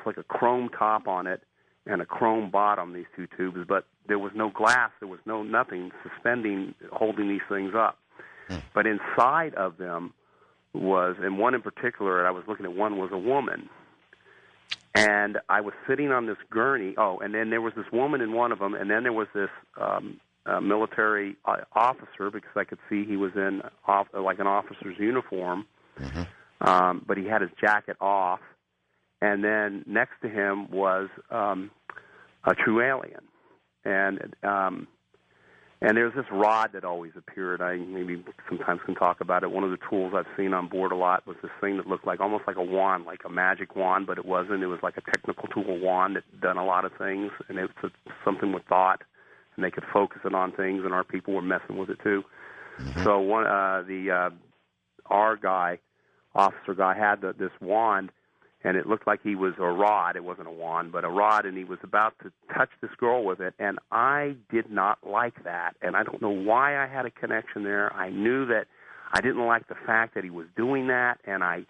looks like a chrome top on it and a chrome bottom, these two tubes, but there was no glass, there was nothing holding these things up. But inside of them was, and one in particular, and I was looking at one, was a woman. And I was sitting on this gurney. Oh, and then there was this woman in one of them, and then there was this military officer, because I could see he was in like an officer's uniform, but he had his jacket off. And then next to him was a true alien. And there's this rod that always appeared. I maybe sometimes can talk about it. One of the tools I've seen on board a lot was this thing that looked like almost like a wand, like a magic wand, but it wasn't. It was like a technical tool wand that done a lot of things, and it was something with thought, and they could focus it on things, and our people were messing with it too. So our guy, officer guy, had this wand, and it looked like he was a rod. It wasn't a wand, but a rod, and he was about to touch this girl with it, and I did not like that, and I don't know why I had a connection there. I knew that I didn't like the fact that he was doing that, and I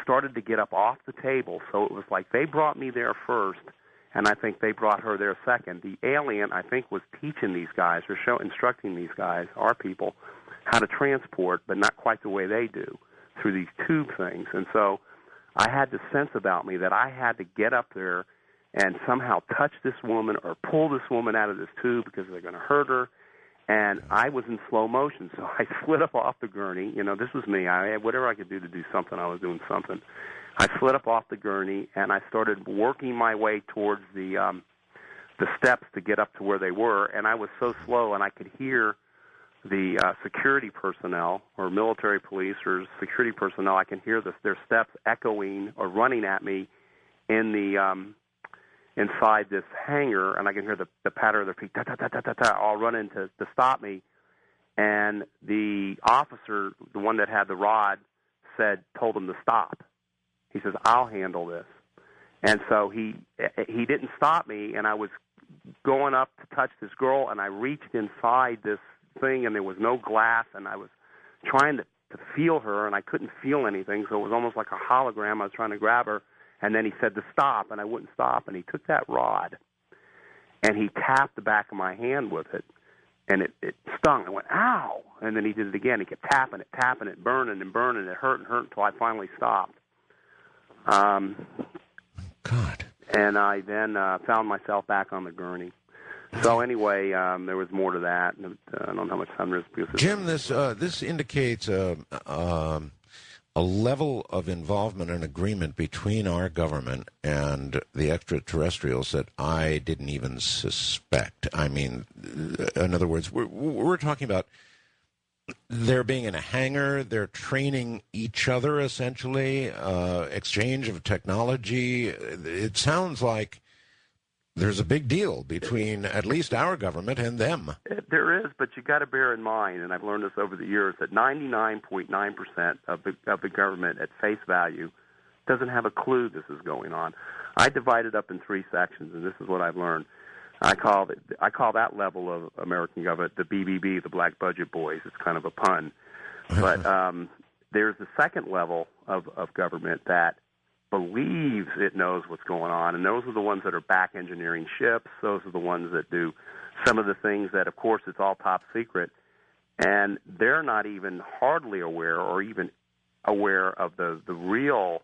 started to get up off the table, so it was like they brought me there first, and I think they brought her there second. The alien, I think, was teaching these guys, or instructing these guys, our people, how to transport, but not quite the way they do, through these tube things, and so I had this sense about me that I had to get up there and somehow touch this woman or pull this woman out of this tube because they're going to hurt her. And I was in slow motion, so I slid up off the gurney. You know, this was me. Whatever I could do to do something, I was doing something. I slid up off the gurney, and I started working my way towards the steps to get up to where they were. And I was so slow, and I could hear the security personnel or military police or security personnel. I can hear their steps echoing or running at me in the inside this hangar, and I can hear the patter of their feet, ta-ta-ta-ta-ta-ta, all running to stop me. And the officer, the one that had the rod, told him to stop. He says, "I'll handle this." And so he didn't stop me, and I was going up to touch this girl, and I reached inside this thing, and there was no glass, and I was trying to feel her, and I couldn't feel anything, so it was almost like a hologram. I was trying to grab her, and then he said to stop, and I wouldn't stop, and he took that rod, and he tapped the back of my hand with it, and it stung. I went, ow! And then he did it again. He kept tapping it, burning and burning. It hurt and hurt until I finally stopped. God. And I then found myself back on the gurney. So anyway, there was more to that. I don't know how much time there is. Jim, this indicates a level of involvement and agreement between our government and the extraterrestrials that I didn't even suspect. I mean, in other words, we're talking about they're being in a hangar, they're training each other, essentially, exchange of technology. It sounds like there's a big deal between at least our government and them. There is, but you got to bear in mind, and I've learned this over the years, that 99.9% of the government at face value doesn't have a clue this is going on. I divide it up in three sections, and this is what I've learned. I call that level of American government the BBB, the Black Budget Boys. It's kind of a pun. But there's the second level of government that believes it knows what's going on, and those are the ones that are back engineering ships. Those are the ones that do some of the things that, of course, it's all top secret, and they're not even hardly aware or even aware of the real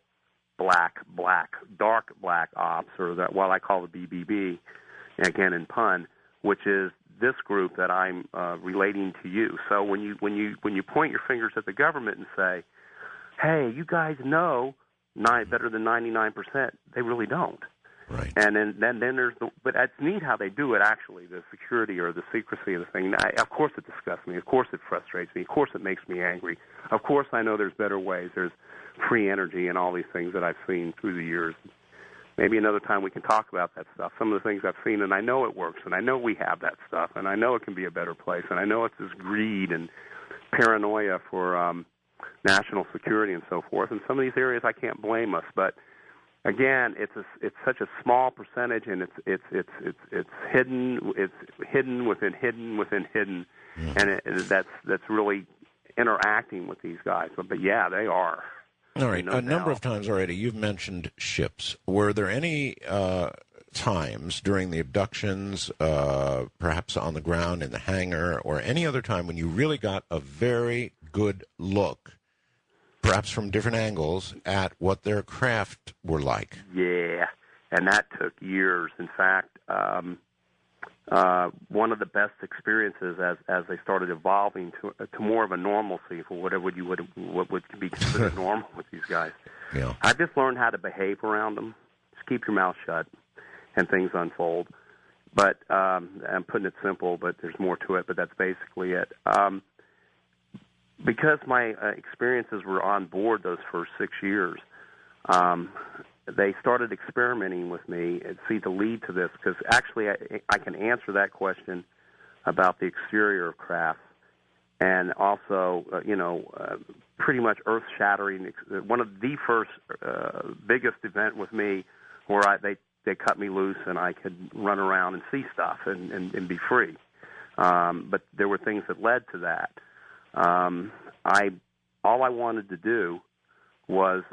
dark black ops, or that what I call the BBB, again in pun, which is this group that I'm relating to you. So when you point your fingers at the government and say, "Hey, you guys know better than 99%," they really don't. Right. And then there's but it's neat how they do it, actually, the security or the secrecy of the thing. Of course it disgusts me. Of course it frustrates me. Of course it makes me angry. Of course I know there's better ways. There's free energy and all these things that I've seen through the years. Maybe another time we can talk about that stuff, some of the things I've seen, and I know it works, and I know we have that stuff, and I know it can be a better place, and I know it's this greed and paranoia for national security and so forth. In some of these areas, I can't blame us, but again, it's such a small percentage, and it's hidden. It's hidden within hidden within hidden, and that's really interacting with these guys. But yeah, they are. All right. No A number doubt. of times already you've mentioned ships. Were there any times during the abductions, perhaps on the ground, in the hangar, or any other time when you really got a very good look, perhaps from different angles, at what their craft were like? Yeah, and that took years. In fact, one of the best experiences as they started evolving to more of a normalcy for what would be considered normal with these guys. Yeah. I just learned how to behave around them. Just keep your mouth shut, and things unfold. But I'm putting it simple, but there's more to it. But that's basically it. Because my experiences were on board those first 6 years, they started experimenting with me. And see, the lead to this, because actually I can answer that question about the exterior of craft, and also, pretty much earth-shattering. One of the first biggest event with me, where they cut me loose and I could run around and see stuff and be free. But there were things that led to that. All I wanted to do was,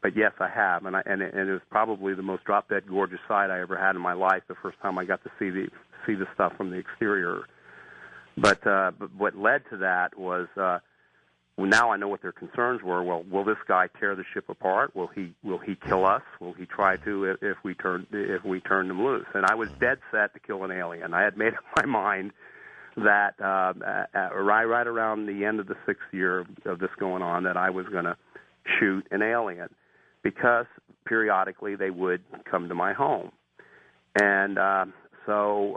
but yes, I have, and it was probably the most drop-dead gorgeous sight I ever had in my life. The first time I got to see the stuff from the exterior. But what led to that was, now I know what their concerns were. Well, will this guy tear the ship apart? Will he kill us? Will he try to if we turn him loose? And I was dead set to kill an alien. I had made up my mind that right around the end of the 6th year of this going on, that I was going to shoot an alien, because periodically they would come to my home. And so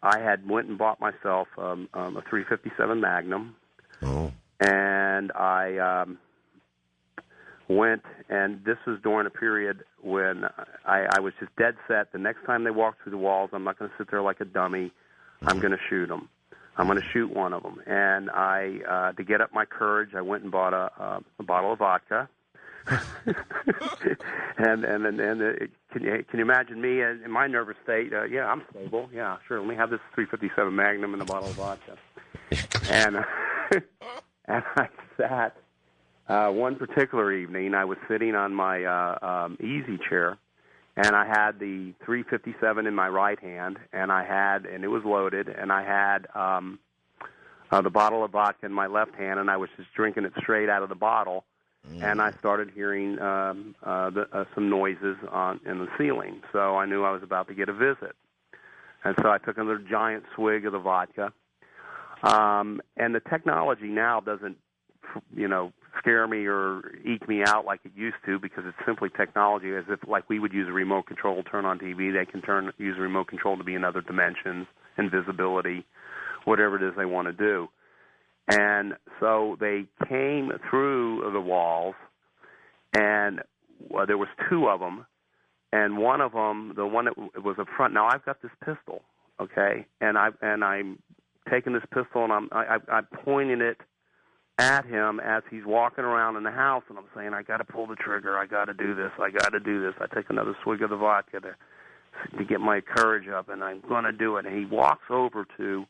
I had went and bought myself a .357 Magnum. Oh. And I went, and this was during a period when I was just dead set. The next time they walk through the walls, I'm not going to sit there like a dummy. I'm going to shoot them. I'm going to shoot one of them. And to get up my courage, I went and bought a bottle of vodka. and can you imagine me in my nervous state? Yeah, I'm stable. Yeah, sure. Let me have this .357 Magnum and a bottle of vodka. And and I sat one particular evening. I was sitting on my easy chair, and I had the .357 in my right hand, and it was loaded, and I had the bottle of vodka in my left hand, and I was just drinking it straight out of the bottle. And I started hearing some noises in the ceiling, so I knew I was about to get a visit. And so I took another giant swig of the vodka. And the technology now doesn't, scare me or eke me out like it used to, because it's simply technology, as if like we would use a remote control to turn on TV. They can use a remote control to be in other dimensions, invisibility, whatever it is they want to do. And so they came through the walls, and there was 2 of them, and one of them, the one that was up front. Now I've got this pistol, okay, and I'm taking this pistol, and I'm pointing it at him as he's walking around in the house, and I'm saying, I got to pull the trigger, I got to do this, I got to do this. I take another swig of the vodka to get my courage up, and I'm going to do it. And he walks over to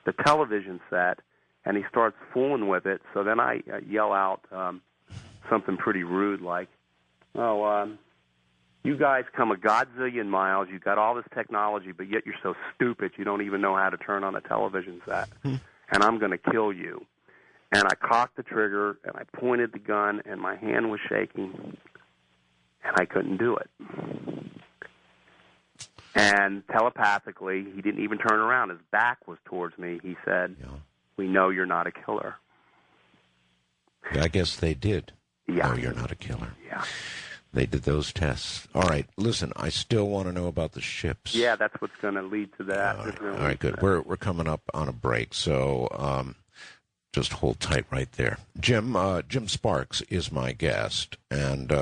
the television set, and he starts fooling with it. So then I yell out something pretty rude like, you guys come a godzillion miles, you've got all this technology, but yet you're so stupid you don't even know how to turn on a television set, and I'm going to kill you. And I cocked the trigger, and I pointed the gun, and my hand was shaking, and I couldn't do it. And telepathically, he didn't even turn around. His back was towards me. He said, we know you're not a killer. I guess they did. Yeah. No, you're not a killer. Yeah. They did those tests. All right, listen, I still want to know about the ships. Yeah, that's what's going to lead to that. All right, good. We're coming up on a break, so just hold tight right there. Jim Sparks is my guest, and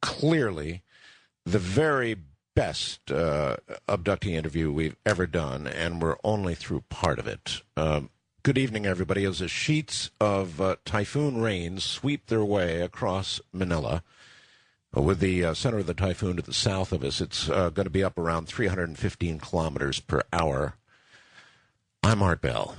clearly the very best abductee interview we've ever done, and we're only through part of it. Good evening, everybody. As the sheets of typhoon rain sweep their way across Manila, with the center of the typhoon to the south of us, it's going to be up around 315 kilometers per hour. I'm Art Bell.